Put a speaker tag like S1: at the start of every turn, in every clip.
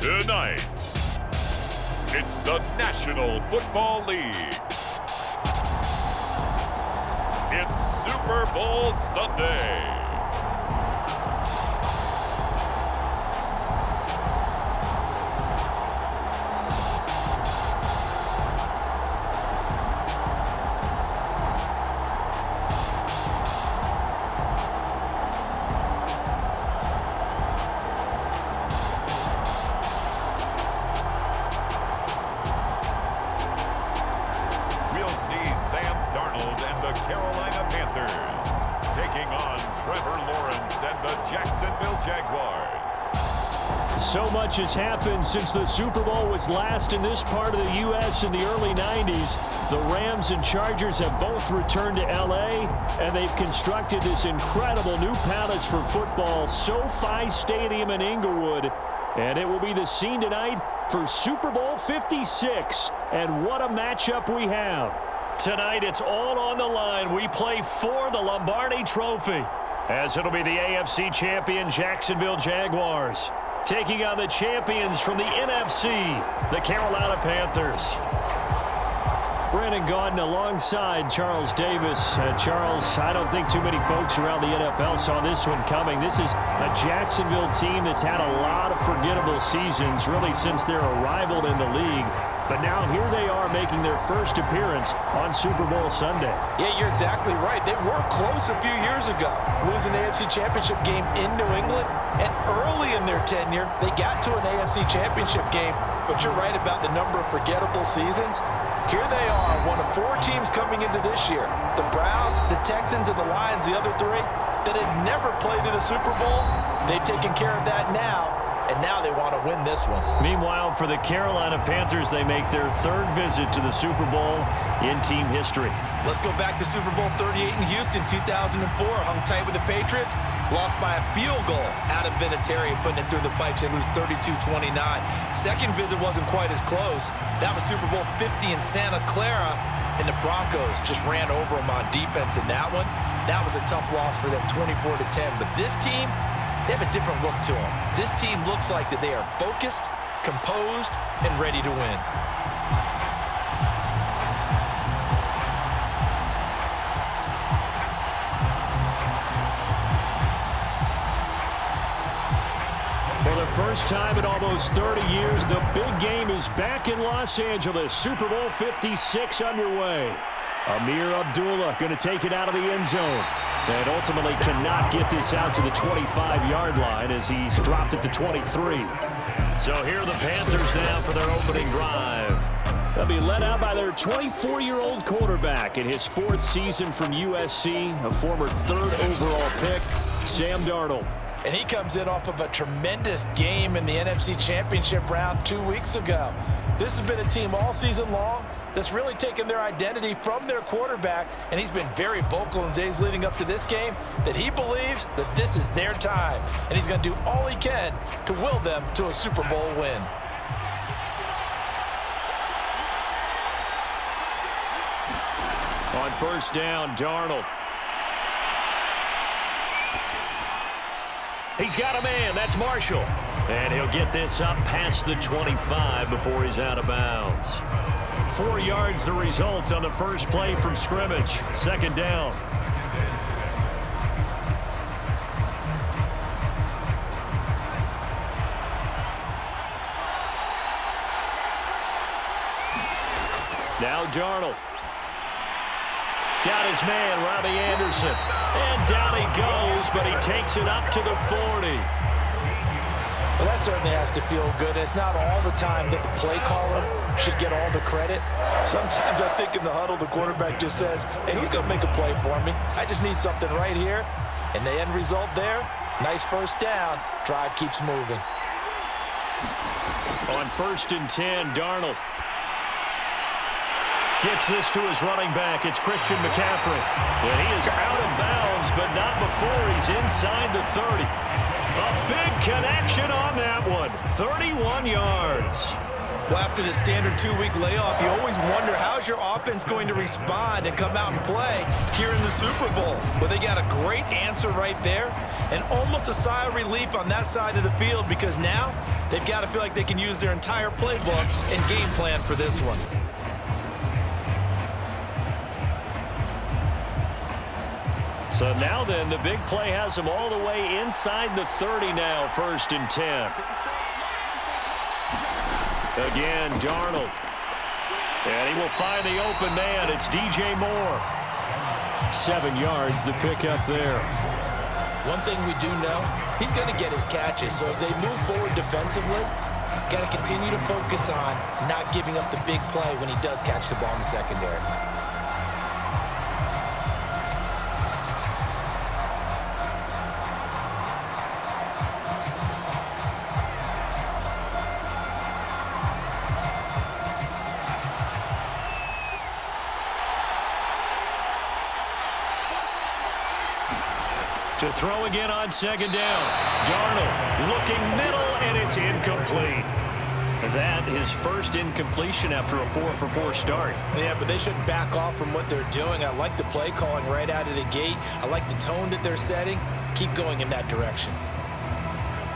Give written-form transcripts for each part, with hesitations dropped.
S1: Tonight, it's the National Football League. It's Super Bowl Sunday. Panthers taking on Trevor Lawrence and the Jacksonville Jaguars.
S2: So much has happened since the Super Bowl was last in this part of the U.S. in the early 90s. The Rams and Chargers have both returned to L.A., and they've constructed this incredible new palace for football, SoFi Stadium in Inglewood. And it will be the scene tonight for Super Bowl 56. And what a matchup we have. Tonight, it's all on the line. We play for the Lombardi Trophy, as it'll be the AFC champion Jacksonville Jaguars taking on the champions from the NFC, the Carolina Panthers. Brandon Gaudin alongside Charles Davis. Charles, I don't think too many folks around the NFL saw this one coming. This is a Jacksonville team that's had a lot of forgettable seasons, really since their arrival in the league. But now here they are making their first appearance on Super Bowl Sunday.
S3: Yeah, you're exactly right. They were close a few years ago, losing the AFC Championship game in New England. And early in their tenure, they got to an AFC Championship game. But you're right about the number of forgettable seasons. Here they are, one of four teams coming into this year. The Browns, the Texans, and the Lions, the other three, that had never played in a Super Bowl. They've taken care of that now. And now they want to win this one.
S2: Meanwhile, for the Carolina Panthers, they make their third visit to the Super Bowl in team history.
S3: Let's go back to Super Bowl 38 in Houston, 2004. Hung tight with the Patriots. Lost by a field goal out of Vinatieri, putting it through the pipes. They lose 32-29. Second visit wasn't quite as close. That was Super Bowl 50 in Santa Clara. And the Broncos just ran over them on defense in that one. That was a tough loss for them, 24-10. But this team, they have a different look to them. This team looks like that they are focused, composed, and ready to win.
S2: For the first time in almost 30 years, the big game is back in Los Angeles. Super Bowl 56 underway. Amir Abdullah going to take it out of the end zone. And ultimately cannot get this out to the 25-yard line as he's dropped it to 23. So here are the Panthers now for their opening drive. They'll be led out by their 24-year-old quarterback in his fourth season from USC, a former third overall pick, Sam Darnold.
S3: And he comes in off of a tremendous game in the NFC Championship round 2 weeks ago. This has been a team all season long that's really taken their identity from their quarterback, and he's been very vocal in the days leading up to this game that he believes that this is their time, and he's going to do all he can to will them to a Super Bowl win.
S2: On first down, Darnold. He's got a man. That's Marshall. And he'll get this up past the 25 before he's out of bounds. 4 yards the result on the first play from scrimmage. Second down. Now Darnold. Got his man, Robbie Anderson. And down he goes, but he takes it up to the 40.
S3: Well, that certainly has to feel good. It's not all the time that the play caller should get all the credit. Sometimes I think in the huddle, the quarterback just says, hey, who's going to make a play for me? I just need something right here. And the end result there, nice first down. Drive keeps moving.
S2: On first and 10, Darnold gets this to his running back. It's Christian McCaffrey. And he is out of bounds, but not before he's inside the 30. A big connection on that one. 31 yards.
S3: Well, after the standard 2-week layoff, you always wonder how's your offense going to respond and come out and play here in the Super Bowl. Well, they got a great answer right there and almost a sigh of relief on that side of the field because now they've got to feel like they can use their entire playbook and game plan for this one.
S2: So now then, the big play has them all the way inside the 30 now, 1st and 10. Again, Darnold. And he will find the open man. It's DJ Moore. 7 yards, the pickup there.
S3: One thing we do know, he's going to get his catches. So as they move forward defensively, got to continue to focus on not giving up the big play when he does catch the ball in the secondary.
S2: To throw again on 2nd down. Darnold looking middle, and it's incomplete. That his first incompletion after a 4-for-4 start.
S3: Yeah, but they shouldn't back off from what they're doing. I like the play calling right out of the gate. I like the tone that they're setting. Keep going in that direction.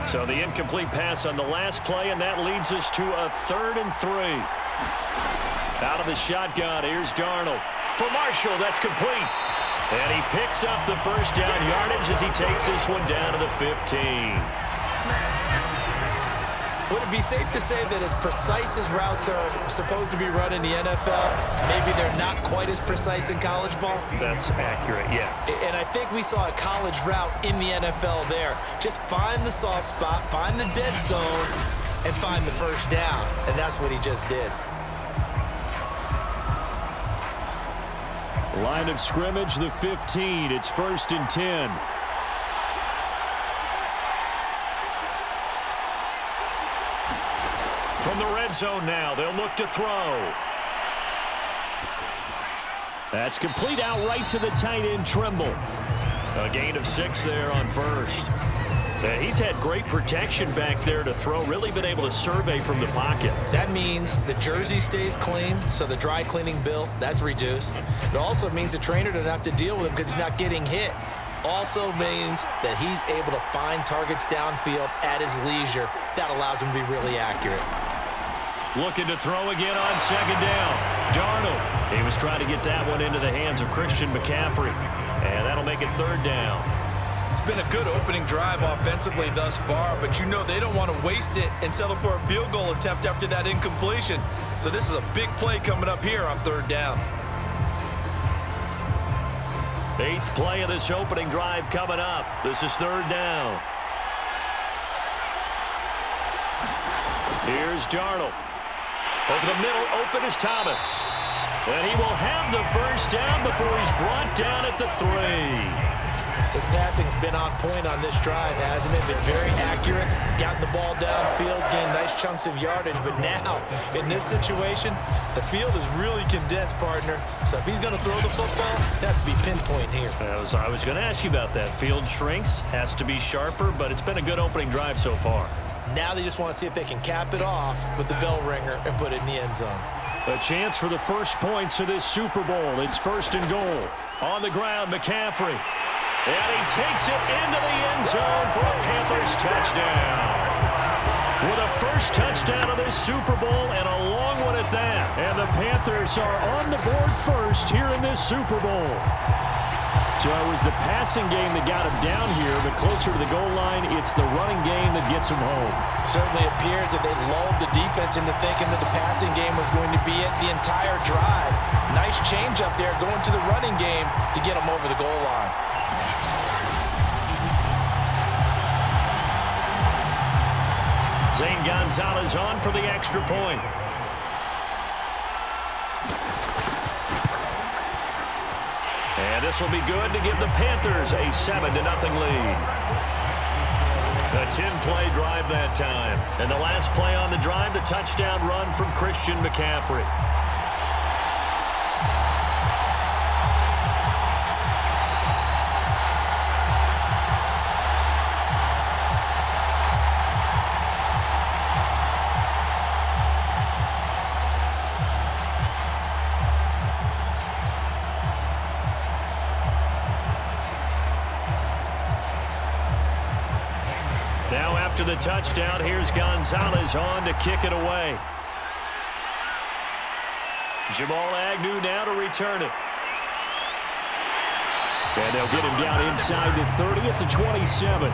S2: So the incomplete pass on the last play, and that leads us to a 3rd and 3. Out of the shotgun, here's Darnold. For Marshall, that's complete. And he picks up the first down yardage as he takes this one down to the 15.
S3: Would it be safe to say that as precise as routes are supposed to be run in the NFL, maybe they're not quite as precise in college ball?
S2: That's accurate, yeah.
S3: And I think we saw a college route in the NFL there. Just find the soft spot, find the dead zone, and find the first down. And that's what he just did.
S2: Line of scrimmage, the 15. It's 1st and 10. From the red zone now, they'll look to throw. That's complete outright to the tight end, Trimble. A gain of 6 there on 1st. He's had great protection back there to throw, really been able to survey from the pocket.
S3: That means the jersey stays clean, so the dry cleaning bill, that's reduced. It also means the trainer doesn't have to deal with him because he's not getting hit. Also means that he's able to find targets downfield at his leisure. That allows him to be really accurate.
S2: Looking to throw again on 2nd down. Darnold. He was trying to get that one into the hands of Christian McCaffrey. And that'll make it 3rd down.
S3: It's been a good opening drive offensively thus far, but you know they don't want to waste it and settle for a field goal attempt after that incompletion. So this is a big play coming up here on 3rd down.
S2: 8th play of this opening drive coming up. This is 3rd down. Here's Darnold. Over the middle, open is Thomas. And he will have the first down before he's brought down at the 3.
S3: His passing's been on point on this drive, hasn't it? Been very accurate, gotten the ball downfield, gained nice chunks of yardage. But now, in this situation, the field is really condensed, partner. So if he's going to throw the football, that would be pinpoint here.
S2: I was going to ask you about that. Field shrinks, has to be sharper, but it's been a good opening drive so far.
S3: Now they just want to see if they can cap it off with the bell ringer and put it in the end zone.
S2: A chance for the first points of this Super Bowl. It's 1st and goal. On the ground, McCaffrey. And he takes it into the end zone for a Panthers touchdown. With a first touchdown of this Super Bowl and a long one at that. And the Panthers are on the board first here in this Super Bowl. So it was the passing game that got him down here, but closer to the goal line, it's the running game that gets him home.
S3: Certainly appears that they lulled the defense into thinking that the passing game was going to be it the entire drive. Nice change up there going to the running game to get him over the goal line.
S2: Zane Gonzalez on for the extra point. And this will be good to give the Panthers a 7-0 lead. A 10-play drive that time. And the last play on the drive, the touchdown run from Christian McCaffrey. after the touchdown. Here's Gonzalez on to kick it away. Jamal Agnew now to return it. And they'll get him down inside the 30 at the 27.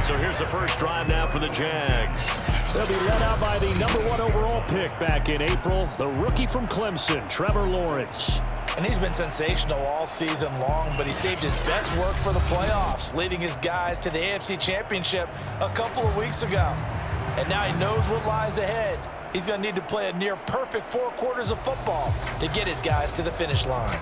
S2: So here's the first drive now for the Jags. They'll be led out by the #1 overall pick back in April, the rookie from Clemson, Trevor Lawrence.
S3: And he's been sensational all season long, but he saved his best work for the playoffs, leading his guys to the AFC Championship a couple of weeks ago. And now he knows what lies ahead. He's going to need to play a near-perfect 4 quarters of football to get his guys to the finish line.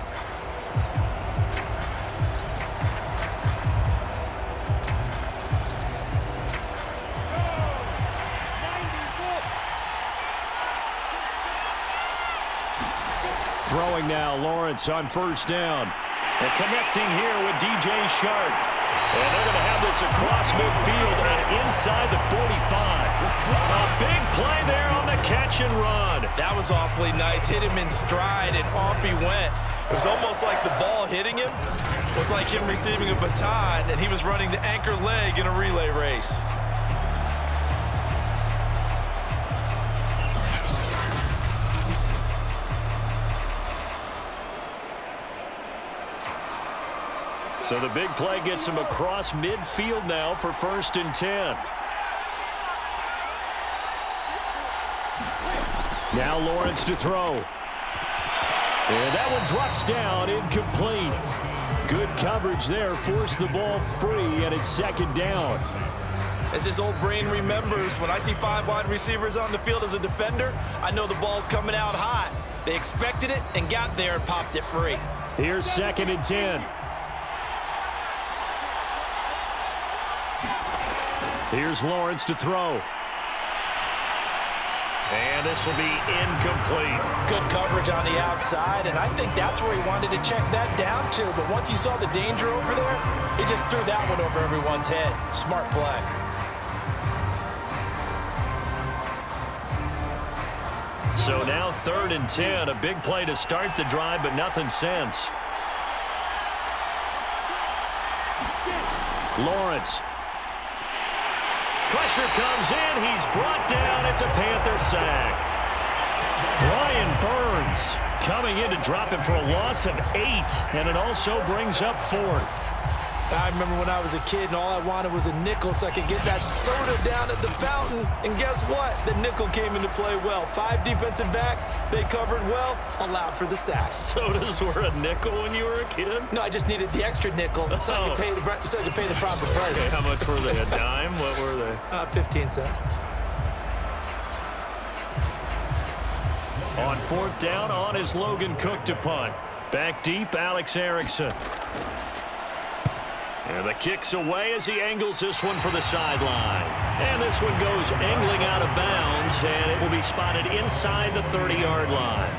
S2: Throwing now, Lawrence on first down. And connecting here with DJ Shark. And they're going to have this across midfield and inside the 45. A big play there on the catch and run.
S3: That was awfully nice. Hit him in stride, and off he went. It was almost like the ball hitting him was like him receiving a baton, and he was running the anchor leg in a relay race.
S2: So the big play gets him across midfield now for 1st and 10. Now Lawrence to throw. And that one drops down, incomplete. Good coverage there, forced the ball free, and it's 2nd down.
S3: As his old brain remembers, when I see 5 wide receivers on the field as a defender, I know the ball's coming out hot. They expected it and got there and popped it free.
S2: Here's 2nd and 10. Here's Lawrence to throw. And this will be incomplete.
S3: Good coverage on the outside, and I think that's where he wanted to check that down to. But once he saw the danger over there, he just threw that one over everyone's head. Smart play.
S2: So now 3rd and 10. A big play to start the drive, but nothing since. Lawrence. Pressure comes in. He's brought down. It's a Panther sack. Brian Burns coming in to drop him for a loss of 8, and it also brings up 4th.
S3: I remember when I was a kid and all I wanted was a nickel so I could get that soda down at the fountain. And guess what? The nickel came into play well. 5 defensive backs, they covered well, allowed for the sack.
S2: Sodas were a nickel when you were a kid?
S3: No, I just needed the extra nickel so I could pay the proper price.
S2: Okay, how much were they? A dime? What were they?
S3: 15 cents.
S2: On 4th down, on is Logan Cook to punt. Back deep, Alex Erickson. And the kick's away as he angles this one for the sideline. And this one goes angling out of bounds, and it will be spotted inside the 30-yard line.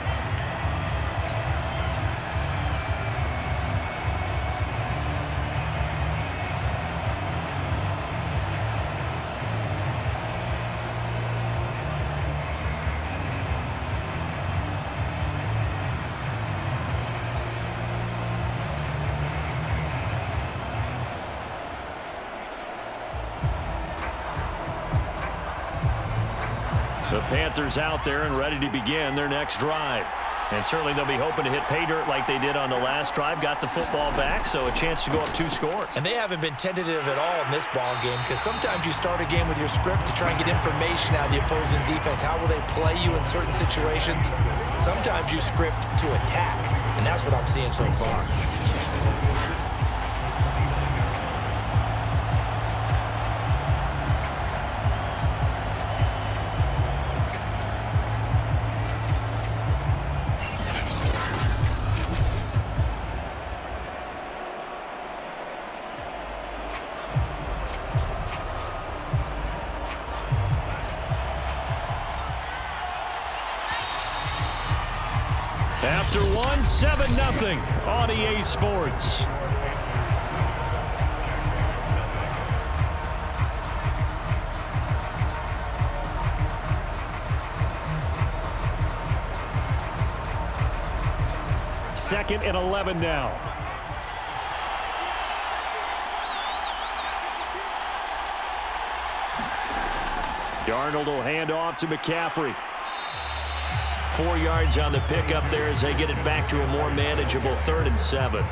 S2: The Panthers out there and ready to begin their next drive. And certainly they'll be hoping to hit pay dirt like they did on the last drive. Got the football back, so a chance to go up 2 scores.
S3: And they haven't been tentative at all in this ball game because sometimes you start a game with your script to try and get information out of the opposing defense. How will they play you in certain situations? Sometimes you script to attack, and that's what I'm seeing so far.
S2: After one, 7-0 on EA Sports. Second and 11 now. Darnold will hand off to McCaffrey. 4 yards on the pickup there as they get it back to a more manageable 3rd and 7.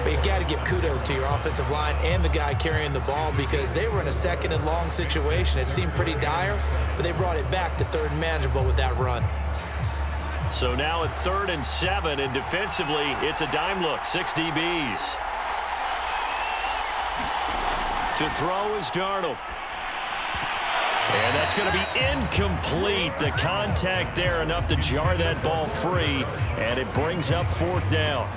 S3: But you got to give kudos to your offensive line and the guy carrying the ball because they were in a 2nd and long situation. It seemed pretty dire, but they brought it back to 3rd and manageable with that run.
S2: So now at 3rd and 7, and defensively, it's a dime look. 6 DBs. To throw is Darnold. And that's going to be incomplete. The contact there enough to jar that ball free, and it brings up 4th down.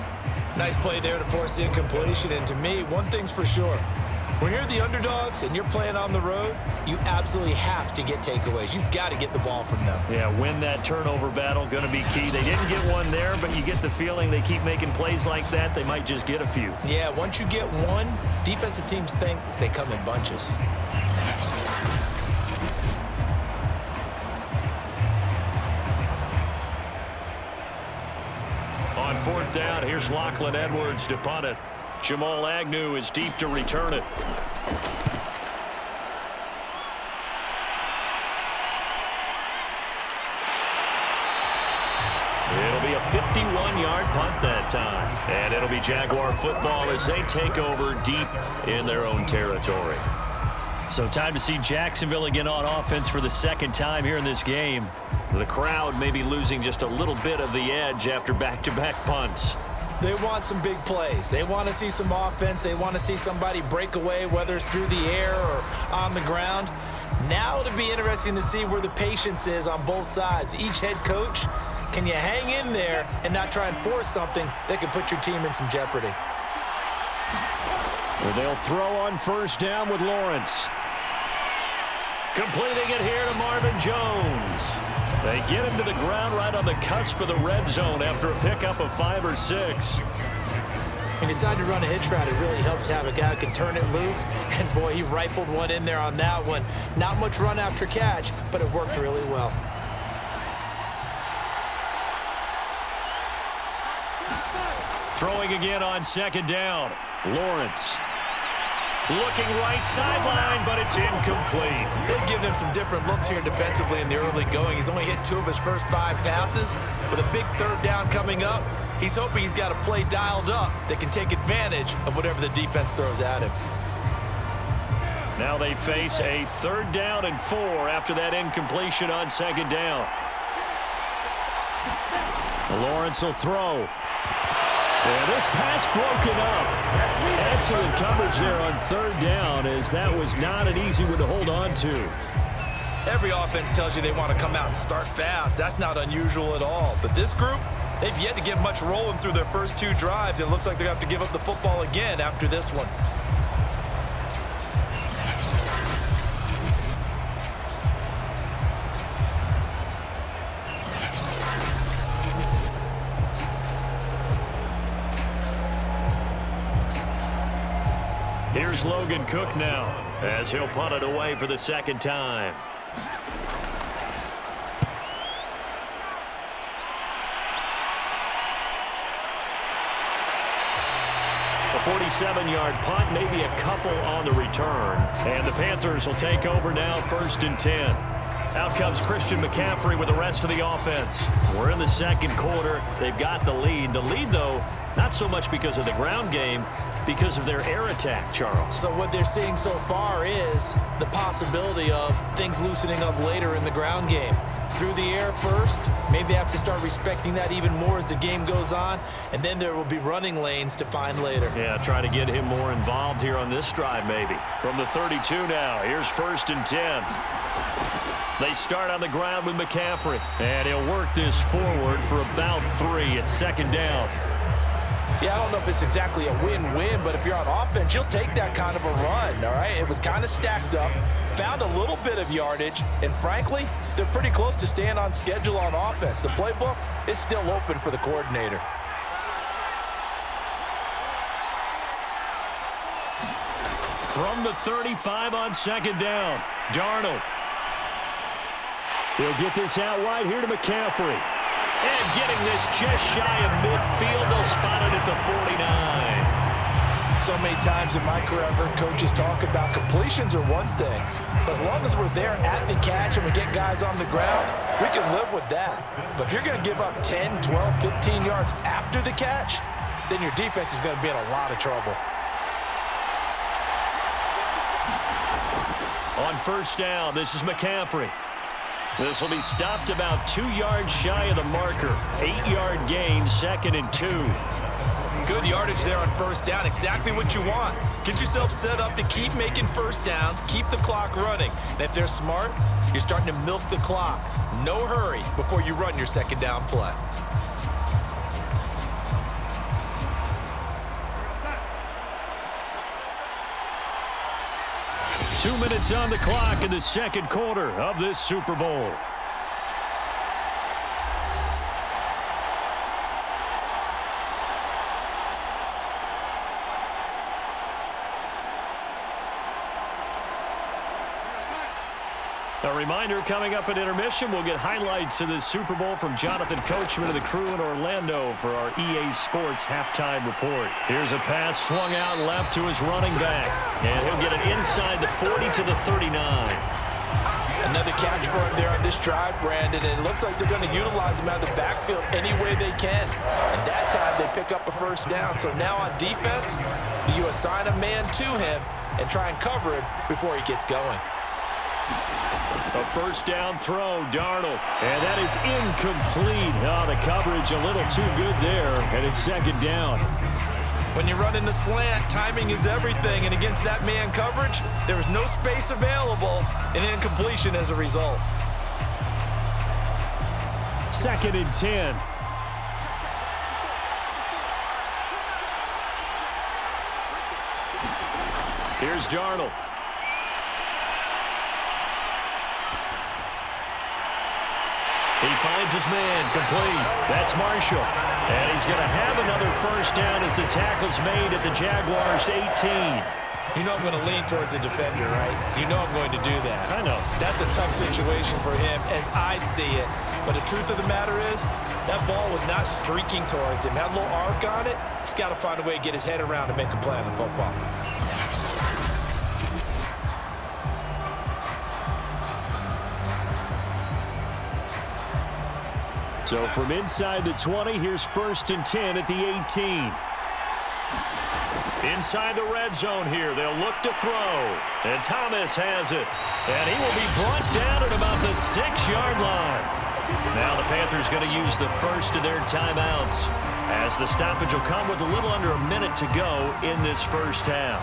S3: Nice play there to force the incompletion, and to me, one thing's for sure. When you're the underdogs and you're playing on the road, you absolutely have to get takeaways. You've got to get the ball from them.
S2: Yeah, win that turnover battle, going to be key. They didn't get one there, but you get the feeling they keep making plays like that, they might just get a few.
S3: Yeah, once you get one, defensive teams think they come in bunches.
S2: On 4th down, here's Lachlan Edwards to punt it. Jamal Agnew is deep to return it. It'll be a 51-yard punt that time. And it'll be Jaguar football as they take over deep in their own territory. So time to see Jacksonville again on offense for the 2nd time here in this game. The crowd may be losing just a little bit of the edge after back-to-back punts.
S3: They want some big plays. They want to see some offense. They want to see somebody break away, whether it's through the air or on the ground. Now it'll be interesting to see where the patience is on both sides. Each head coach, can you hang in there and not try and force something that could put your team in some jeopardy?
S2: Well, they'll throw on 1st down with Lawrence. Completing it here to Marvin Jones. They get him to the ground right on the cusp of the red zone after a pickup of 5 or 6.
S3: He decided to run a hitch route. It really helps to have a guy who can turn it loose. And, boy, he rifled one in there on that one. Not much run after catch, but it worked really well.
S2: Throwing again on 2nd down. Lawrence. Looking right sideline, but it's incomplete.
S3: They've given him some different looks here defensively in the early going. He's only hit 2 of his first 5 passes. With a big 3rd down coming up, he's hoping he's got a play dialed up that can take advantage of whatever the defense throws at him.
S2: Now they face a 3rd down and 4 after that incompletion on 2nd down. Lawrence will throw. Yeah, this pass broken up. Excellent coverage there on 3rd down, as that was not an easy one to hold on to.
S3: Every offense tells you they want to come out and start fast. That's not unusual at all. But this group, they've yet to get much rolling through their first 2 drives. It looks like they're going to have to give up the football again after this one.
S2: Here's Logan Cook now, as he'll punt it away for the 2nd time. A 47-yard punt, maybe a couple on the return. And the Panthers will take over now, 1st and 10. Out comes Christian McCaffrey with the rest of the offense. We're in the 2nd quarter. They've got the lead. The lead, though, not so much because of the ground game, because of their air attack, Charles.
S3: So what they're seeing so far is the possibility of things loosening up later in the ground game. Through the air first, maybe they have to start respecting that even more as the game goes on, and then there will be running lanes to find later.
S2: Yeah, try to get him more involved here on this drive maybe. From the 32 now, here's 1st and 10. They start on the ground with McCaffrey, and he'll work this forward for about 3 at 2nd down.
S3: Yeah, I don't know if it's exactly a win-win, but if you're on offense, you'll take that kind of a run, all right? It was kind of stacked up, found a little bit of yardage, and frankly, they're pretty close to staying on schedule on offense. The playbook is still open for the coordinator.
S2: From the 35 on 2nd down, Darnold. He'll get this out wide here to McCaffrey. And getting this just shy of midfield, they'll spot it at the 49.
S3: So many times in my career, I've heard coaches talk about completions are one thing, but as long as we're there at the catch and we get guys on the ground, we can live with that. But if you're going to give up 10, 12, 15 yards after the catch, then your defense is going to be in a lot of trouble.
S2: On first down, this is McCaffrey. This will be stopped about 2 yards shy of the marker. 8-yard gain, 2nd and 2.
S3: Good yardage there on first down. Exactly what you want. Get yourself set up to keep making first downs, keep the clock running. And if they're smart, you're starting to milk the clock. No hurry before you run your second down play.
S2: Two minutes on the clock in the second quarter of this Super Bowl. A reminder, coming up at intermission, we'll get highlights of this Super Bowl from Jonathan Coachman and the crew in Orlando for our EA Sports halftime report. Here's a pass swung out left to his running back, and he'll get it inside the 40 to the 39.
S3: Another catch for him there on this drive, Brandon, and it looks like they're going to utilize him out of the backfield any way they can. And that time they pick up a first down. So now on defense, you assign a man to him and try and cover him before he gets going.
S2: A first down throw, Darnold. And that is incomplete. Oh, the coverage a little too good there, and it's second down.
S3: When you're running the slant, timing is everything, and against that man coverage, there was no space available, and incompletion as a result.
S2: 2nd and 10. Here's Darnold. He finds his man, complete. That's Marshall. And he's going to have another first down as the tackle's made at the Jaguars' 18.
S3: You know I'm going to lean towards the defender, right? You know I'm going to do that.
S2: I know.
S3: That's a tough situation for him as I see it. But the truth of the matter is, that ball was not streaking towards him. Had a little arc on it. He's got to find a way to get his head around and make a play on the football.
S2: So from inside the 20, here's 1st and 10 at the 18. Inside the red zone here, they'll look to throw. And Thomas has it. And he will be brought down at about the 6-yard line. Now the Panthers going to use the first of their timeouts, as the stoppage will come with a little under a minute to go in this first half.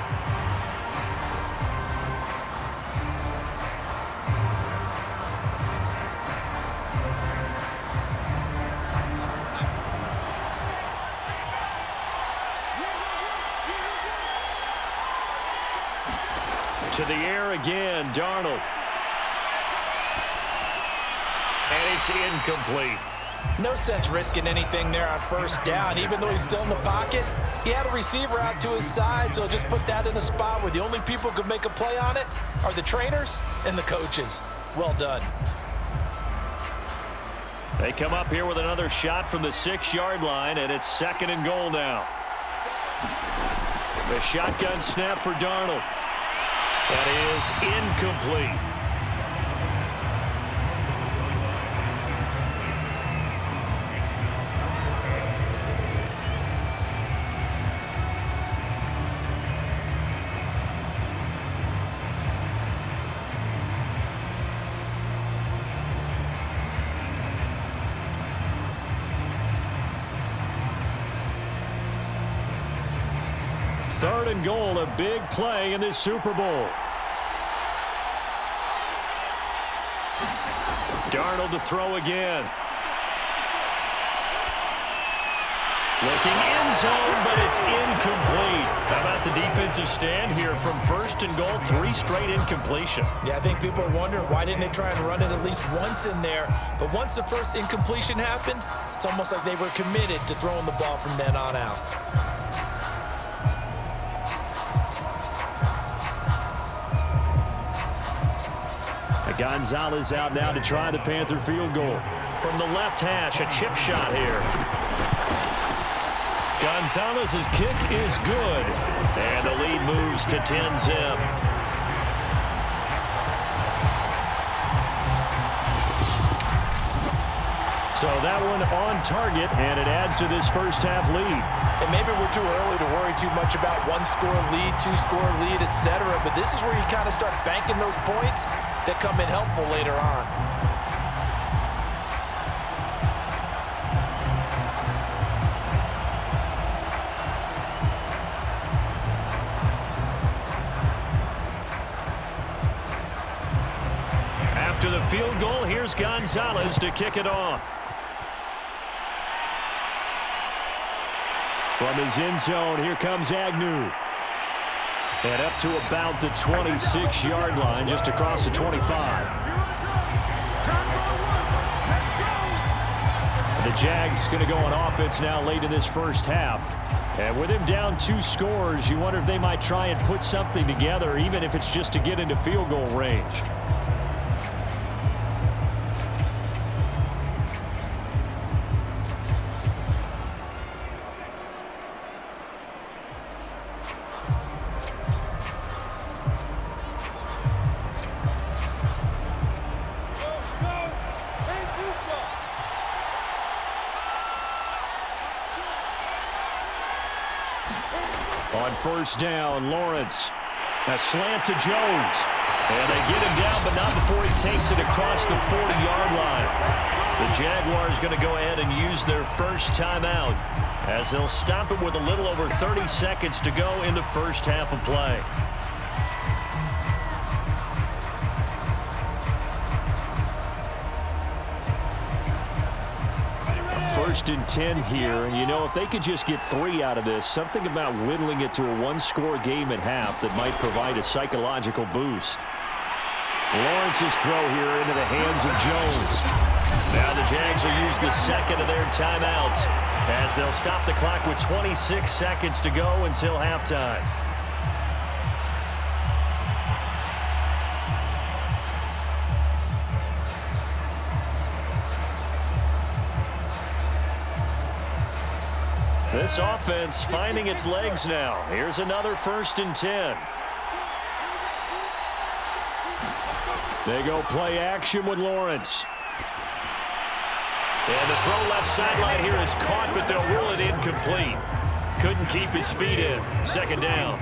S2: To the air again, Darnold. And it's incomplete.
S3: No sense risking anything there on first down. Even though he's still in the pocket, he had a receiver out to his side, so just put that in a spot where the only people who could make a play on it are the trainers and the coaches. Well done.
S2: They come up here with another shot from the 6-yard line, and it's 2nd and goal now. The shotgun snap for Darnold. That is incomplete. Third and goal, a big play in this Super Bowl. Darnold to throw again. Looking end zone, but it's incomplete. How about the defensive stand here from 1st and goal, 3 straight incompletion?
S3: Yeah, I think people are wondering why didn't they try and run it at least once in there. But once the first incompletion happened, it's almost like they were committed to throwing the ball from then on out.
S2: Gonzalez out now to try the Panther field goal. From the left hash, a chip shot here. Gonzalez's kick is good, and the lead moves to 10-zip. So that one on target, and it adds to this first-half lead.
S3: And maybe we're too early to worry too much about one-score lead, two-score lead, etc. But this is where you kind of start banking those points that come in helpful later on.
S2: After the field goal, here's Gonzalez to kick it off. From his end zone, here comes Agnew. And up to about the 26-yard line, just across the 25. The Jags going to go on offense now late in this first half. And with him down 2 scores, you wonder if they might try and put something together, even if it's just to get into field goal range. On first down, Lawrence. A slant to Jones. And they get him down, but not before he takes it across the 40-yard line. The Jaguars going to go ahead and use their first timeout as they'll stop it with a little over 30 seconds to go in the first half of play. First and 10 here, and you know, if they could just get 3 out of this, something about whittling it to a one-score game at half that might provide a psychological boost. Lawrence's throw here into the hands of Jones. Now the Jags will use the second of their timeouts as they'll stop the clock with 26 seconds to go until halftime. This offense finding its legs now. Here's another first and 10. They go play action with Lawrence. And the throw left sideline here is caught, but they'll rule it incomplete. Couldn't keep his feet in. Second down.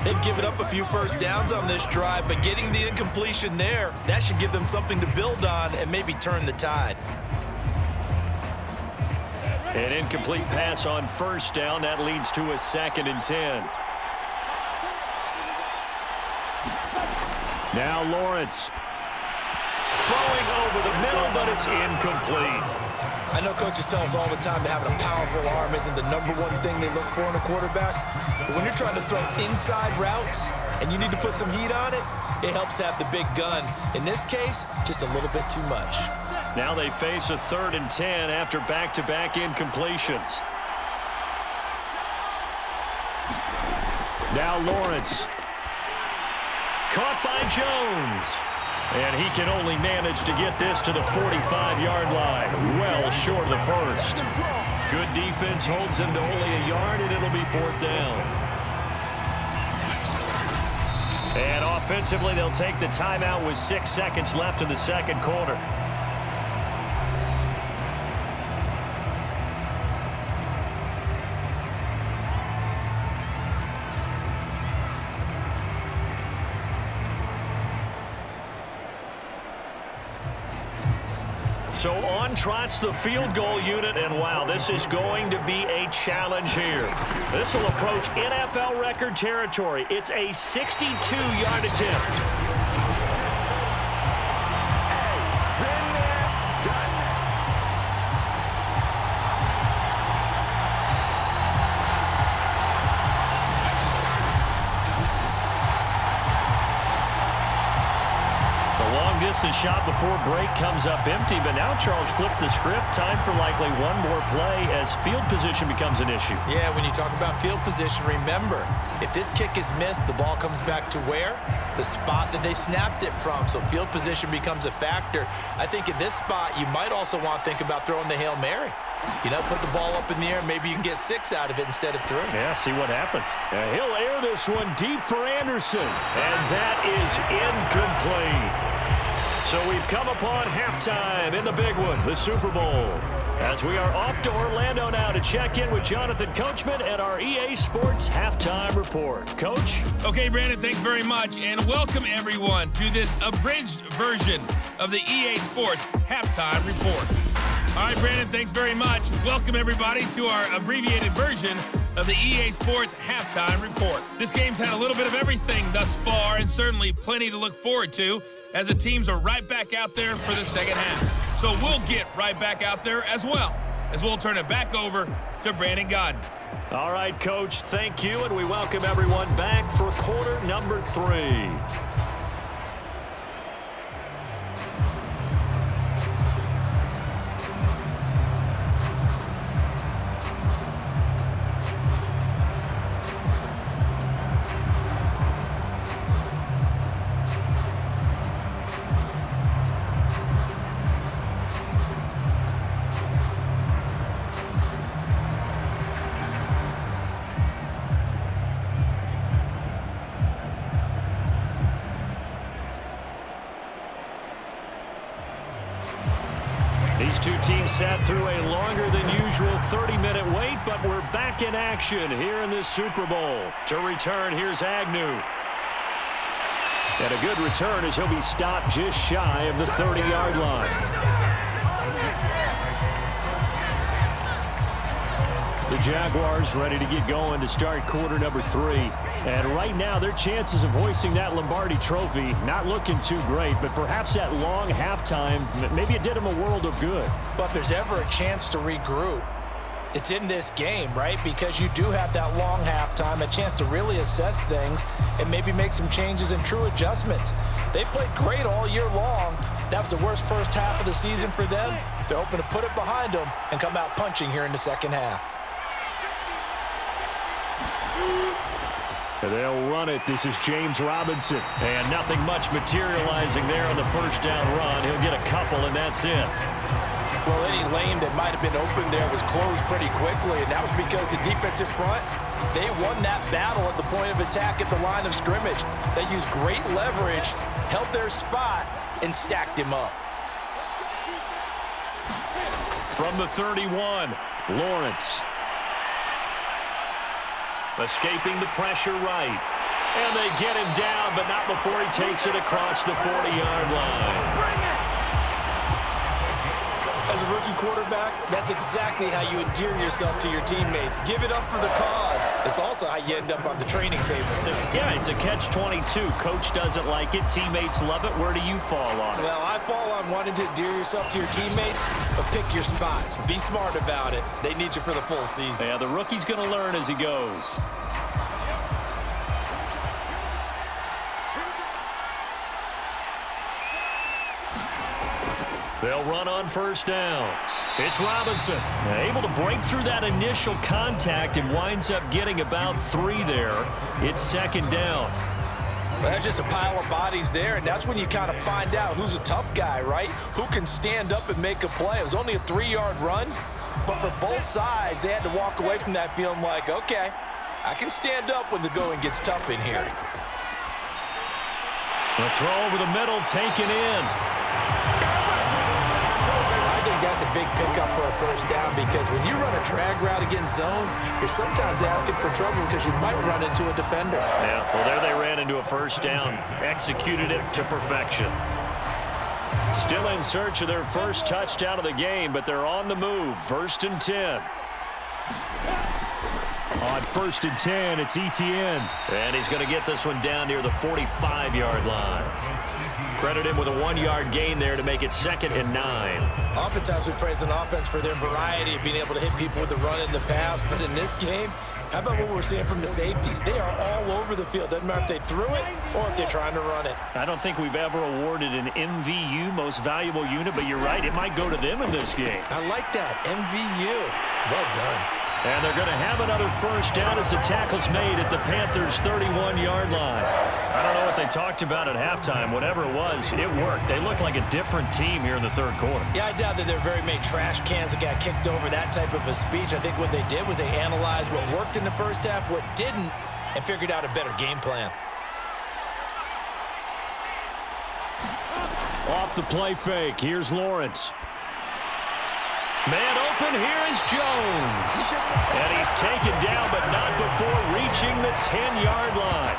S3: They've given up a few first downs on this drive, but getting the incompletion there, that should give them something to build on and maybe turn the tide.
S2: An incomplete pass on first down. That leads to a second and 10. Now Lawrence. Throwing over the middle, but it's incomplete.
S3: I know coaches tell us all the time that having a powerful arm isn't the #1 thing they look for in a quarterback. But when you're trying to throw inside routes and you need to put some heat on it, it helps have the big gun. In this case, just a little bit too much.
S2: Now they face a 3rd and 10 after back-to-back incompletions. Now Lawrence. Caught by Jones. And he can only manage to get this to the 45-yard line. Well short of the first. Good defense holds him to only a yard, and it'll be 4th down. And offensively, they'll take the timeout with 6 seconds left in the second quarter. So on trots the field goal unit, and wow, this is going to be a challenge here. This will approach NFL record territory. It's a 62-yard attempt. Distance shot before break comes up empty, but now Charles flipped the script. Time for likely one more play as field position becomes an issue.
S3: Yeah, when you talk about field position, remember, if this kick is missed, the ball comes back to where? The spot that they snapped it from. So field position becomes a factor. I think at this spot, you might also want to think about throwing the Hail Mary. You know, put the ball up in the air. Maybe you can get 6 out of it instead of 3.
S2: Yeah, see what happens. He'll air this one deep for Anderson. And that is incomplete. So we've come upon halftime in the big one, the Super Bowl. As we are off to Orlando now to check in with Jonathan Coachman at our EA Sports Halftime Report. Coach?
S4: Okay, Brandon, thanks very much, and welcome everyone to this abridged version of the EA Sports Halftime Report. All right, Brandon, thanks very much. Welcome everybody to our abbreviated version of the EA Sports Halftime Report. This game's had a little bit of everything thus far, and certainly plenty to look forward to, as the teams are right back out there for the second half. So we'll get right back out there as well, as we'll turn it back over to Brandon Godden.
S2: All right, Coach, thank you, and we welcome everyone back for quarter number 3. These two teams sat through a longer than usual 30-minute wait, but we're back in action here in this Super Bowl. To return, here's Agnew. And a good return as he'll be stopped just shy of the 30-yard line. The Jaguars ready to get going to start quarter number 3. And right now, their chances of hoisting that Lombardi trophy not looking too great, but perhaps that long halftime, maybe it did them a world of good.
S5: But if there's ever a chance to regroup, it's in this game, right? Because you do have that long halftime, a chance to really assess things and maybe make some changes and true adjustments. They played great all year long. That was the worst first half of the season for them. They're hoping to put it behind them and come out punching here in the second half.
S2: They'll run it. This is James Robinson. And nothing much materializing there on the first down run. He'll get a couple, and that's it.
S5: Well, any lane that might have been open there was closed pretty quickly, and that was because the defensive front, they won that battle at the point of attack at the line of scrimmage. They used great leverage, held their spot, and stacked him up.
S2: From the 31, Lawrence. Escaping the pressure right. And they get him down, but not before he takes it across the 40-yard line.
S3: As a rookie quarterback, that's exactly how you endear yourself to your teammates. Give it up for the cause. It's also how you end up on the training table, too.
S2: Yeah, it's a catch-22. Coach doesn't like it. Teammates love it. Where do you fall on it?
S3: Well, I fall on wanting to endear yourself to your teammates, but pick your spots. Be smart about it. They need you for the full season.
S2: Yeah, the rookie's going to learn as he goes. They'll run on first down. It's Robinson, able to break through that initial contact and winds up getting about 3 there. It's second down.
S5: Well, that's just a pile of bodies there, and that's when you kind of find out who's a tough guy, right? Who can stand up and make a play. It was only a 3-yard run, but for both sides, they had to walk away from that feeling like, okay, I can stand up when the going gets tough in here.
S2: The throw over the middle, taken in.
S5: I think that's a big pickup for a first down, because when you run a drag route against zone, you're sometimes asking for trouble because you might run into a defender.
S2: Yeah, well, there they ran into a first down, executed it to perfection. Still in search of their first touchdown of the game, but they're on the move. 1st and 10. On 1st and 10, it's Etienne. And he's going to get this one down near the 45-yard line. Credit him with a 1-yard gain there to make it 2nd and 9.
S3: Oftentimes we praise an offense for their variety of being able to hit people with the run and the pass, but in this game, how about what we're seeing from the safeties? They are all over the field. Doesn't matter if they threw it or if they're trying to run it.
S2: I don't think we've ever awarded an MVU, most valuable unit, but you're right, it might go to them in this game.
S3: I like that, MVU. Well done.
S2: And they're going to have another first down as the tackle's made at the Panthers' 31-yard line. I don't know what they talked about at halftime. Whatever it was, it worked. They looked like a different team here in the third quarter.
S5: Yeah, I doubt that there were very many trash cans that got kicked over, that type of a speech. I think what they did was they analyzed what worked in the first half, what didn't, and figured out a better game plan.
S2: Off the play fake, here's Lawrence. Man open, here is Jones. And he's taken down, but not before reaching the 10-yard line.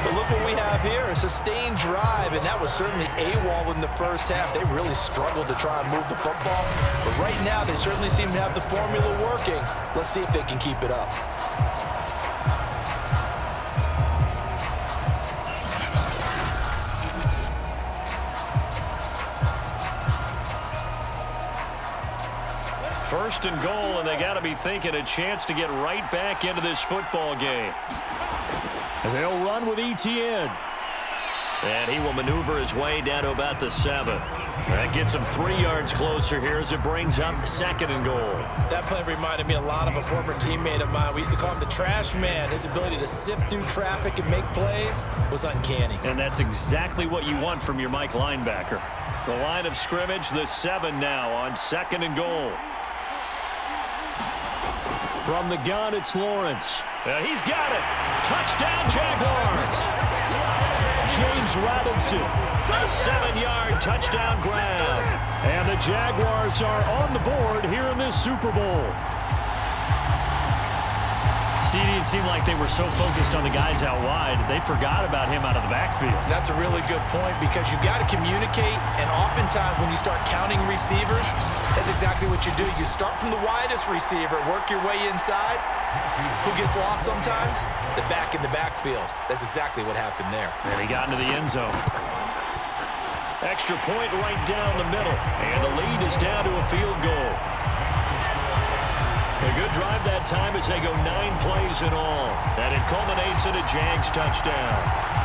S5: But look what we have here, a sustained drive, and that was certainly AWOL in the first half. They really struggled to try and move the football. But right now, they certainly seem to have the formula working. Let's see if they can keep it up.
S2: First and goal, and they got to be thinking a chance to get right back into this football game. They'll run with ETN. And he will maneuver his way down to about the 7. That gets him 3 yards closer here as it brings up second and goal.
S5: That play reminded me a lot of a former teammate of mine. We used to call him the trash man. His ability to sift through traffic and make plays was uncanny.
S2: And that's exactly what you want from your Mike linebacker. The line of scrimmage, the 7 now on second and goal. From the gun, it's Lawrence. He's got it. Touchdown, Jaguars. James Robinson, a 7-yard touchdown grab. And the Jaguars are on the board here in this Super Bowl. CD, it seemed like they were so focused on the guys out wide, they forgot about him out of the backfield.
S5: That's a really good point because you've got to communicate, and oftentimes when you start counting receivers, that's exactly what you do. You start from the widest receiver, work your way inside. Who gets lost sometimes? The back in the backfield. That's exactly what happened there.
S2: And he got into the end zone. Extra point right down the middle, and the lead is down to a field goal. A good drive that time as they go 9 plays in all. And it culminates in a Jags touchdown.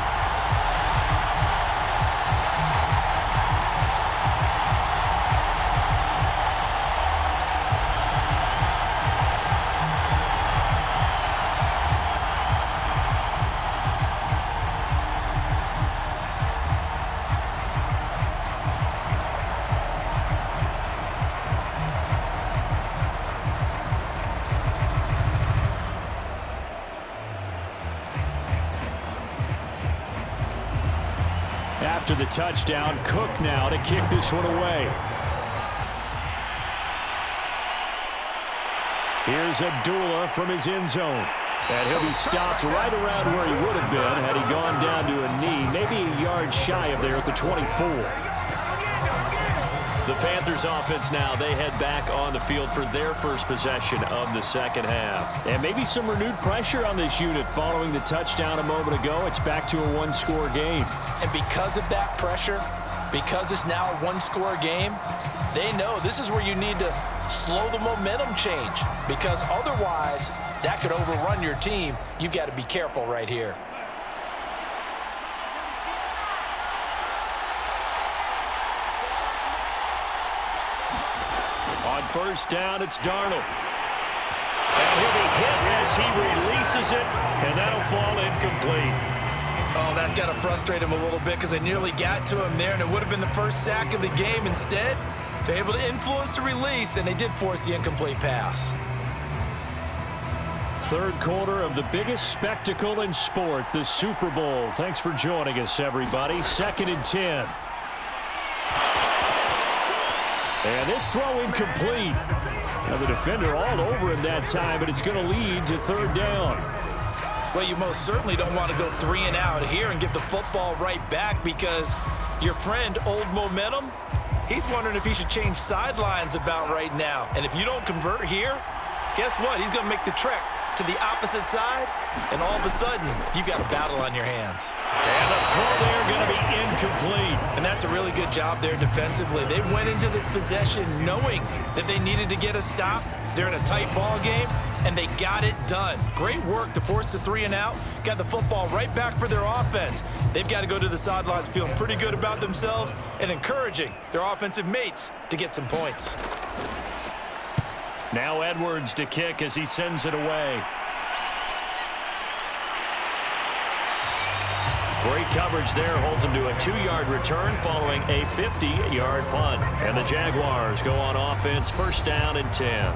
S2: After the touchdown, Cook now to kick this one away. Here's Abdullah from his end zone. And he'll be stopped right around where he would have been had he gone down to a knee, maybe a yard shy of there at the 24. The Panthers offense now, they head back on the field for their first possession of the second half. And maybe some renewed pressure on this unit following the touchdown a moment ago. It's back to a 1-score game.
S5: And because of that pressure, because it's now a 1-score game, they know this is where you need to slow the momentum change because otherwise that could overrun your team. You've got to be careful right here.
S2: On first down, it's Darnold. And he'll be hit as he releases it, and that'll fall incomplete.
S5: Oh, that's got to frustrate him a little bit because they nearly got to him there, and it would have been the first sack of the game. Instead, they're able to influence the release, and they did force the incomplete pass.
S2: Third quarter of the biggest spectacle in sport, the Super Bowl. Thanks for joining us, everybody. 2nd and 10. And this throw incomplete. Now the defender all over him that time, but it's going to lead to third down.
S5: Well, you most certainly don't want to go 3 and out here and give the football right back because your friend, Old Momentum, he's wondering if he should change sidelines about right now. And if you don't convert here, guess what? He's going to make the trek to the opposite side, and all of a sudden, you've got a battle on your hands.
S2: And the throw there going to be incomplete.
S5: And that's a really good job there defensively. They went into this possession knowing that they needed to get a stop. They're in a tight ball game, and they got it done. Great work to force the 3 and out. Got the football right back for their offense. They've got to go to the sidelines feeling pretty good about themselves and encouraging their offensive mates to get some points.
S2: Now Edwards to kick as he sends it away. Great coverage there, holds him to a 2-yard return following a 50-yard punt. And the Jaguars go on offense, first down and 10.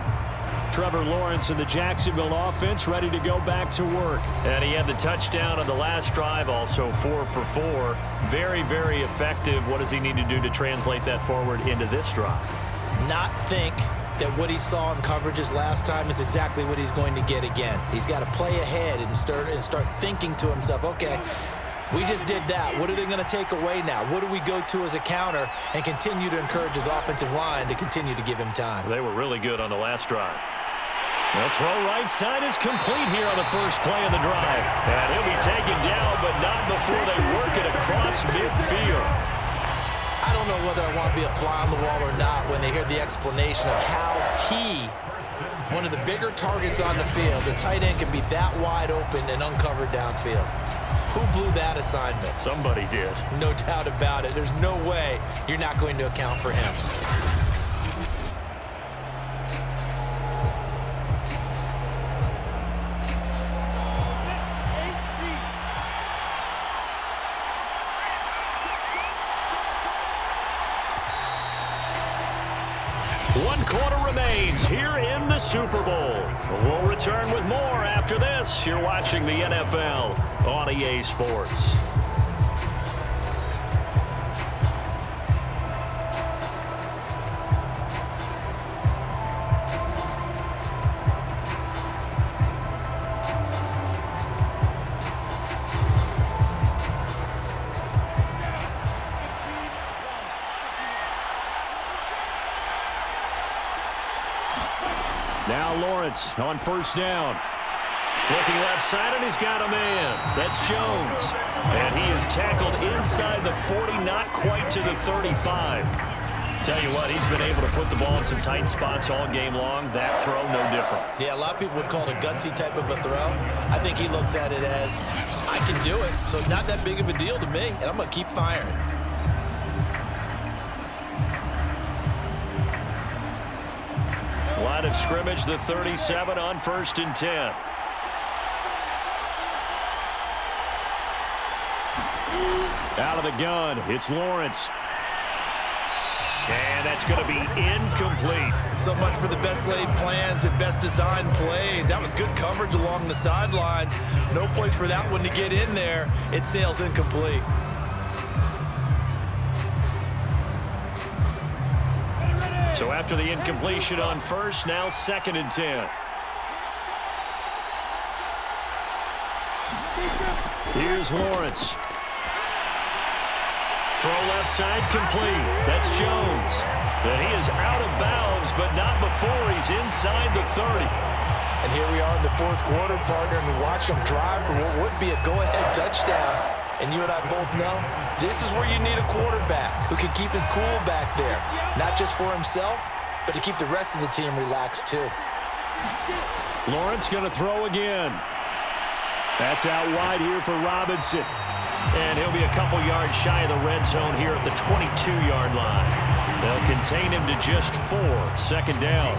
S2: Trevor Lawrence and the Jacksonville offense ready to go back to work. And he had the touchdown on the last drive, also 4 for 4. Very, very effective. What does he need to do to translate that forward into this drive?
S5: Not think that what he saw in coverages last time is exactly what he's going to get again. He's got to play ahead and start thinking to himself, okay, we just did that. What are they going to take away now? What do we go to as a counter? And continue to encourage his offensive line to continue to give him time.
S2: They were really good on the last drive. The throw right side is complete here on the first play of the drive. And he'll be taken down, but not before they work it across midfield.
S5: I don't know whether I want to be a fly on the wall or not when they hear the explanation of how he, one of the bigger targets on the field, the tight end can be that wide open and uncovered downfield. Who blew that assignment?
S2: Somebody did.
S5: No doubt about it. There's no way you're not going to account for him.
S2: One quarter remains here in the Super Bowl. We'll return with more after this. You're watching the NFL on EA Sports. Now Lawrence on first down. Looking left side, and he's got a man. That's Jones. And he is tackled inside the 40, not quite to the 35. Tell you what, he's been able to put the ball in some tight spots all game long. That throw, no different.
S5: Yeah, a lot of people would call it a gutsy type of a throw. I think he looks at it as, I can do it, so it's not that big of a deal to me, and I'm going to keep firing.
S2: Line of scrimmage, the 37 on first and 10. Out of the gun, it's Lawrence. And that's going to be incomplete.
S3: So much for the best laid plans and best designed plays. That was good coverage along the sidelines. No place for that one to get in there. It sails incomplete.
S2: So after the incompletion on first, now second and 10. Here's Lawrence. Throw left side complete. That's Jones. And he is out of bounds, but not before he's inside the 30.
S5: And here we are in the fourth quarter, partner, and we watch him drive for what would be a go-ahead touchdown. And you and I both know this is where you need a quarterback who can keep his cool back there. Not just for himself, but to keep the rest of the team relaxed too.
S2: Lawrence going to throw again. That's out wide here for Robinson. And he'll be a couple yards shy of the red zone here at the 22-yard line. They'll contain him to just 4, second down.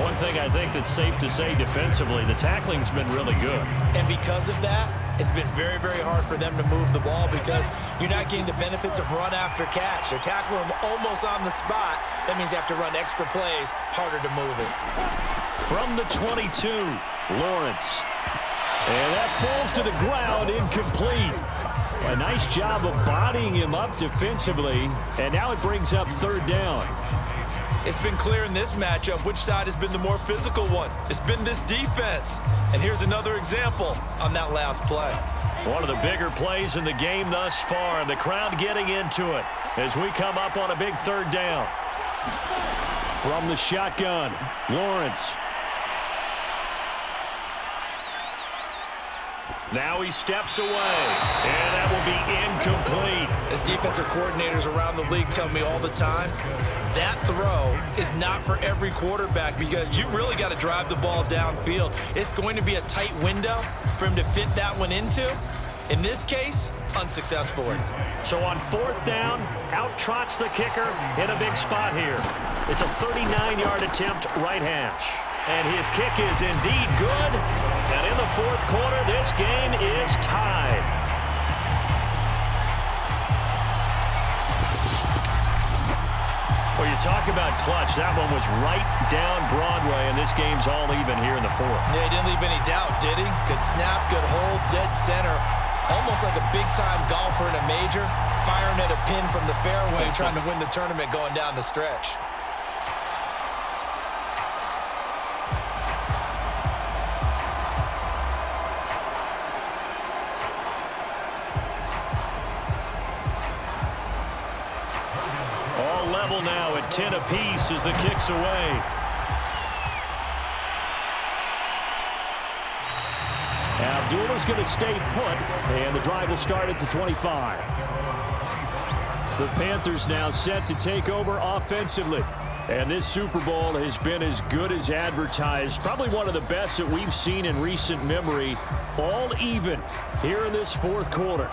S2: One thing I think that's safe to say defensively, the tackling's been really good.
S5: And because of that, it's been very, very hard for them to move the ball because you're not getting the benefits of run after catch. They're tackling him almost on the spot. That means you have to run extra plays, harder to move it.
S2: From the 22, Lawrence. And that falls to the ground, incomplete. A nice job of bodying him up defensively, and now it brings up third down.
S3: It's been clear in this matchup which side has been the more physical one. It's been this defense. And here's another example on that last play.
S2: One of the bigger plays in the game thus far, and the crowd getting into it as we come up on a big third down. From the shotgun, Lawrence. Now he steps away, and that will be incomplete.
S5: As defensive coordinators around the league tell me all the time, that throw is not for every quarterback because you've really got to drive the ball downfield. It's going to be a tight window for him to fit that one into. In this case, unsuccessfully.
S2: So on fourth down, out trots the kicker in a big spot here. It's a 39-yard attempt, right hash. And his kick is indeed good. And in the fourth quarter, this game is tied. Well, you talk about clutch. That one was right down Broadway, and this game's all even here in the fourth.
S3: Yeah, he didn't leave any doubt, did he? Good snap, good hold, dead center. Almost like a big-time golfer in a major, firing at a pin from the fairway, trying to win the tournament going down the stretch.
S2: All level now at 10 apiece as the kick's away. Abdullah's going to stay put, and the drive will start at the 25. The Panthers now set to take over offensively. And this Super Bowl has been as good as advertised. Probably one of the best that we've seen in recent memory. All even here in this fourth quarter.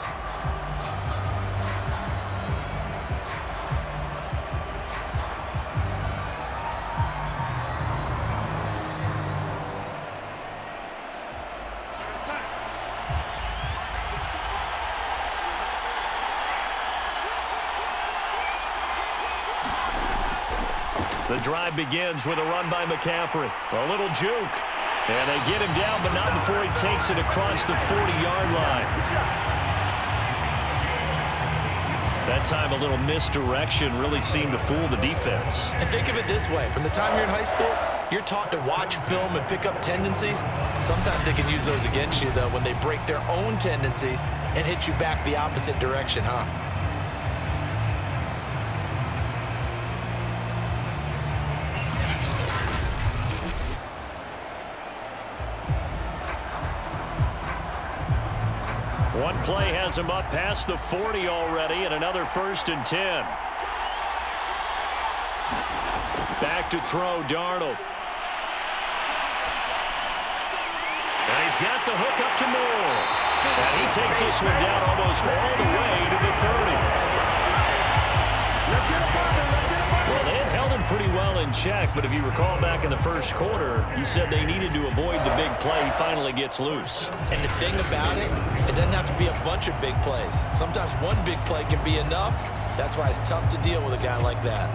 S2: The drive begins with a run by McCaffrey. A little juke. And they get him down, but not before he takes it across the 40-yard line. That time, a little misdirection really seemed to fool the defense.
S3: And think of it this way. From the time you're in high school, you're taught to watch film and pick up tendencies. Sometimes they can use those against you, though, when they break their own tendencies and hit you back the opposite direction, huh?
S2: One play has him up past the 40 already, and another 1st and 10. Back to throw, Darnold. And he's got the hook up to Moore. And he takes this one down almost all the way to the 30. Well, they had held him pretty well in check, but if you recall back in the first quarter, you said they needed to avoid the big play. He finally gets loose.
S3: And the thing about it, it doesn't have to be a bunch of big plays. Sometimes one big play can be enough. That's why it's tough to deal with a guy like that.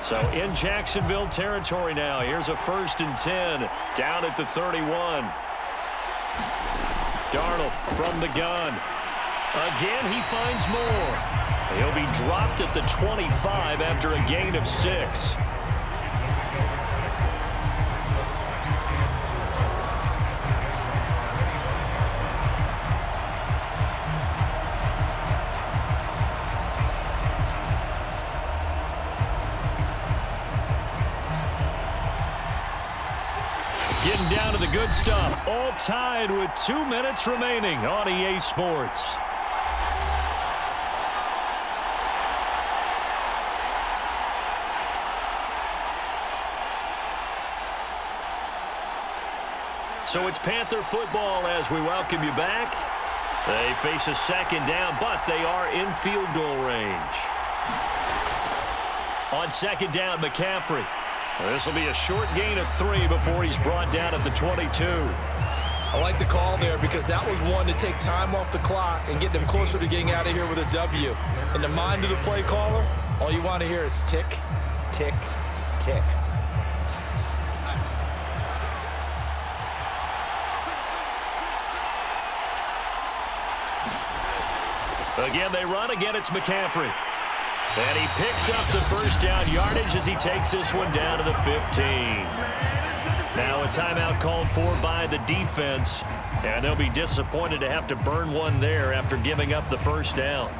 S2: So in Jacksonville territory now. Here's a 1st and 10 down at the 31. Darnold from the gun. Again, he finds Moore. He'll be dropped at the 25 after a gain of 6. Getting down to the good stuff. All tied with 2 minutes remaining on EA Sports. So it's Panther football as we welcome you back. They face a 2nd down, but they are in field goal range. On 2nd down, McCaffrey. This will be a short gain of 3 before he's brought down at the 22.
S3: I like the call there because that was one to take time off the clock and get them closer to getting out of here with a W. In the mind of the play caller, all you want to hear is tick, tick, tick.
S2: Again, they run. Again, it's McCaffrey. And he picks up the 1st down yardage as he takes this one down to the 15. Now a timeout called for by the defense. And they'll be disappointed to have to burn one there after giving up the 1st down.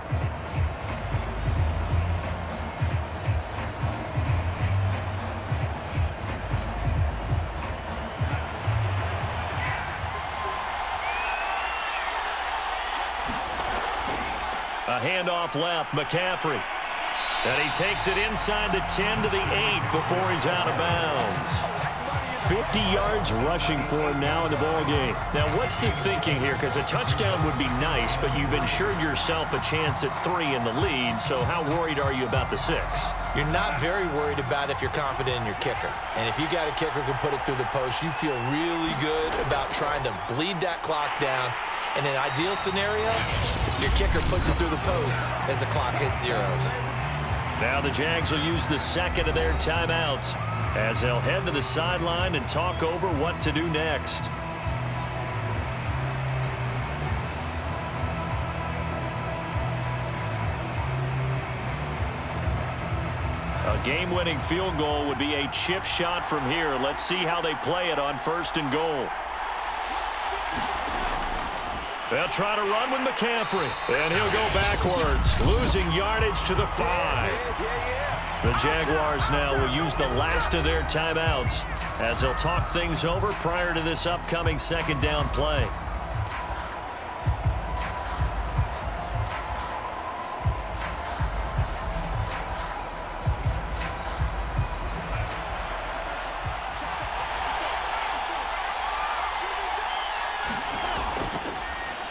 S2: A handoff left, McCaffrey. And he takes it inside the 10 to the 8 before he's out of bounds. 50 yards rushing for him now in the ball game. Now, what's the thinking here? Because a touchdown would be nice, but you've ensured yourself a chance at 3 in the lead. So how worried are you about the 6?
S3: You're not very worried about if you're confident in your kicker. And if you got a kicker who can put it through the post, you feel really good about trying to bleed that clock down In an ideal scenario, your kicker puts it through the post as the clock hits zeros.
S2: Now the Jags will use the second of their timeouts as they'll head to the sideline and talk over what to do next. A game-winning field goal would be a chip shot from here. Let's see how they play it on 1st and goal. They'll try to run with McCaffrey, and he'll go backwards, losing yardage to the 5. The Jaguars now will use the last of their timeouts as they'll talk things over prior to this upcoming second down play.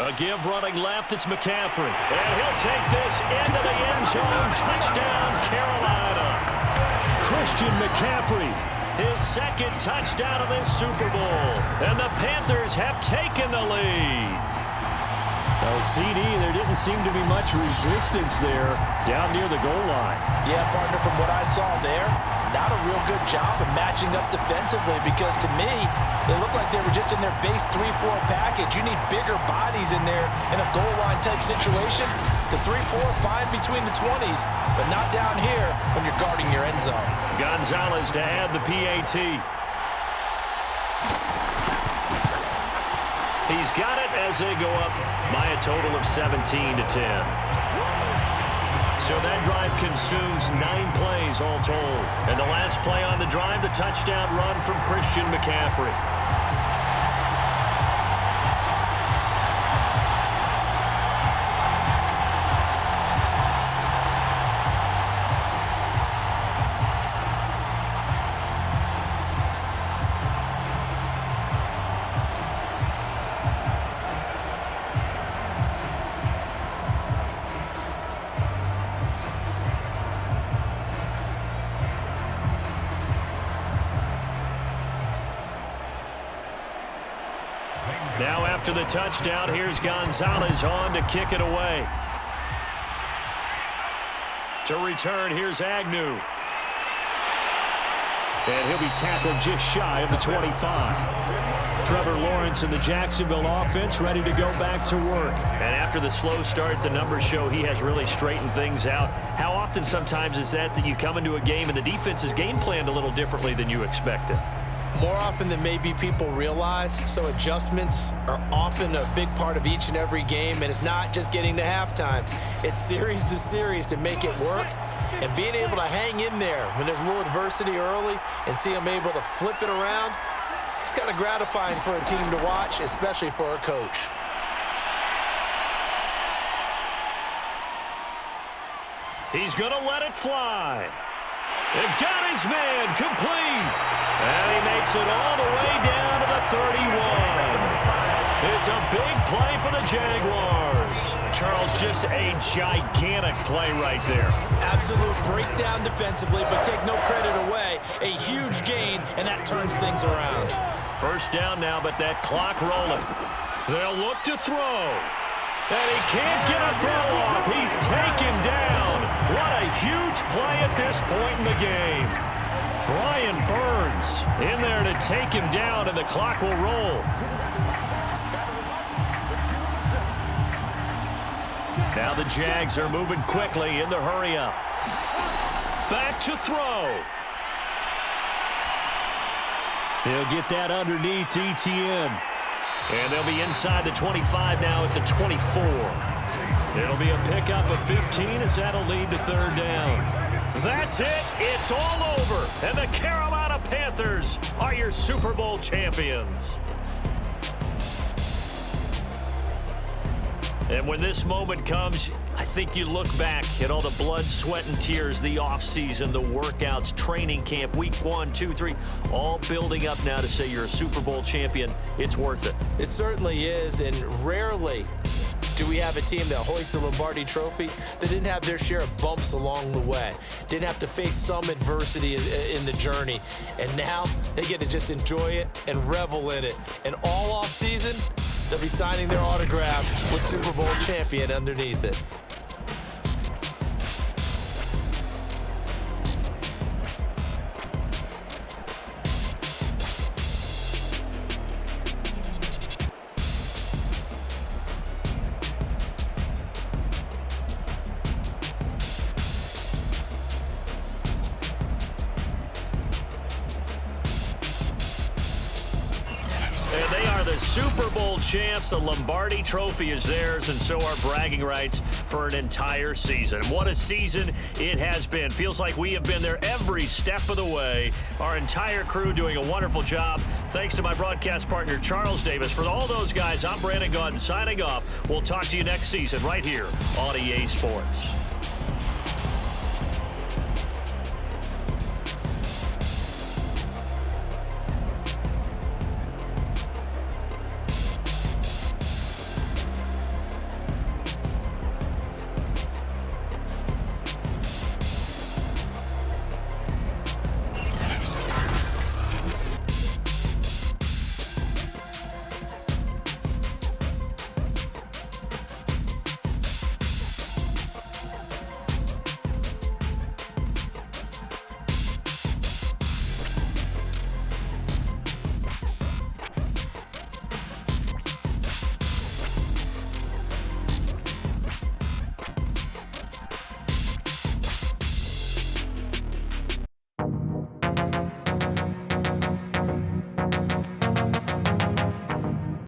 S2: A give running left, it's McCaffrey. And he'll take this into the end zone. Touchdown, Carolina. Christian McCaffrey, his second touchdown of this Super Bowl. And the Panthers have taken the lead. Oh, CD, there didn't seem to be much resistance there down near the goal line.
S5: Yeah, partner, from what I saw there, not a real good job of matching up defensively, because to me, it looked like they were just in their base 3-4 package. You need bigger bodies in there in a goal line type situation. The 3-4 fine between the 20s, but not down here when you're guarding your end zone.
S2: Gonzalez to add the PAT. He's got it as they go up by a total of 17-10. So that drive consumes 9 plays all told. And the last play on the drive, the touchdown run from Christian McCaffrey. Now after the touchdown, here's Gonzalez on to kick it away. To return, here's Agnew. And he'll be tackled just shy of the 25. Trevor Lawrence and the Jacksonville offense ready to go back to work. And after the slow start, the numbers show he has really straightened things out. How often sometimes is that you come into a game and the defense is game planned a little differently than you expected?
S3: More often than maybe people realize, so adjustments are often a big part of each and every game, and it's not just getting to halftime. It's series to series to make it work, and being able to hang in there when there's a little adversity early and see them able to flip it around, it's kind of gratifying for a team to watch, especially for a coach.
S2: He's going to let it fly. And got his man complete. And he makes it all the way down to the 31. It's a big play for the Jaguars. Charles, just a gigantic play right there.
S3: Absolute breakdown defensively, but take no credit away. A huge gain, and that turns things around.
S2: First down now, but that clock rolling. They'll look to throw. And he can't get a throw off. He's taken down. What a huge play at this point in the game. Brian Burns in there to take him down, and the clock will roll. Now the Jags are moving quickly in the hurry-up. Back to throw. He'll get that underneath Etienne. And they'll be inside the 25 now at the 24. It'll be a pickup of 15 as that'll lead to third down. That's it. It's all over. And the Carolina Panthers are your Super Bowl champions. And when this moment comes, I think you look back at all the blood, sweat, and tears, the offseason, the workouts, training camp, week 1, 2, 3, all building up now to say you're a Super Bowl champion. It's worth it.
S3: It certainly is, and rarely do we have a team that hoists the Lombardi Trophy that didn't have their share of bumps along the way, didn't have to face some adversity in the journey, and now they get to just enjoy it and revel in it. And all offseason, They'll be signing their autographs with Super Bowl champion underneath it.
S2: And they are the Super Bowl champs. The Lombardi Trophy is theirs, and so are bragging rights for an entire season. What a season it has been. Feels like we have been there every step of the way. Our entire crew doing a wonderful job. Thanks to my broadcast partner, Charles Davis. For all those guys, I'm Brandon Gaudin signing off. We'll talk to you next season right here on EA Sports.